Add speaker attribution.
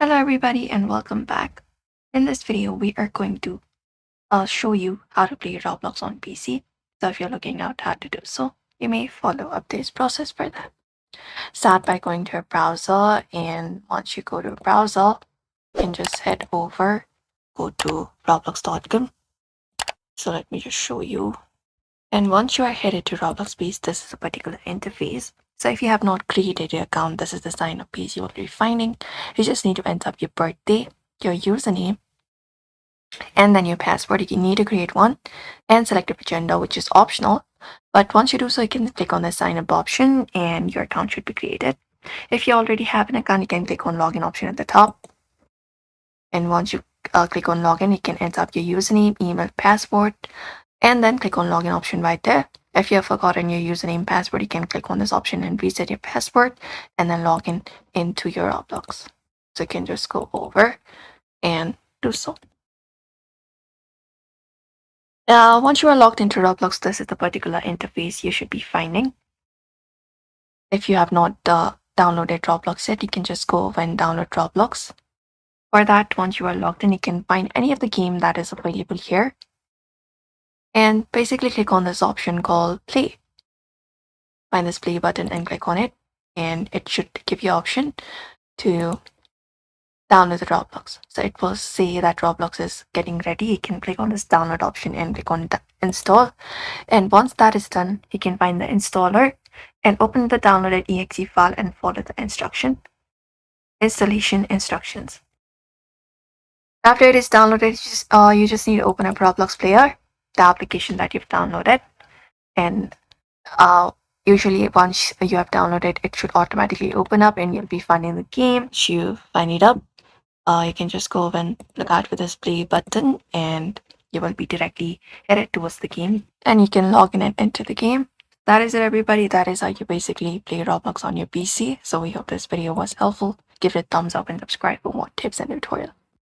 Speaker 1: Hello everybody and welcome back. In this video, we are going to show you how to play Roblox on PC. So if you're looking out how to do so, you may follow up this process for that. Start by going to a browser, and once you go to a browser, you can just head over, go to roblox.com. So let me just show you. And once you are headed to Roblox PC, this is a particular interface. So if you have not created your account, this is the sign up page you will be finding. You just need to enter up your birthday, your username, and then your password. You need to create one and select a gender, which is optional. But once you do so, you can click on the sign up option and your account should be created. If you already have an account, you can click on login option at the top. And once you click on login, you can enter up your username, email, password, and then click on login option right there. If you have forgotten your username password, you can click on this option and reset your password and then log in into your Roblox. So you can just go over and do so. Once you are logged into Roblox, this is the particular interface you should be finding. If you have not downloaded Roblox yet, you can just go over and download Roblox. For that, once you are logged in, you can find any of the game that is available here. And basically click on this option called play. Find this play button and click on it. And it should give you option to download the Roblox. So it will say that Roblox is getting ready. You can click on this download option and click on install. And once that is done, you can find the installer and open the downloaded exe file and follow the installation instructions. After it is downloaded, you just need to open up Roblox Player, the application that you've downloaded. And usually once you have downloaded, it should automatically open up and you'll be finding the game. Once you find it up, you can just go over and look out for this play button and you will be directly headed towards the game and you can log in and enter the game. That is it, everybody. That is how you basically play Roblox on your PC. So we hope this video was helpful. Give it a thumbs up and subscribe for more tips and tutorials.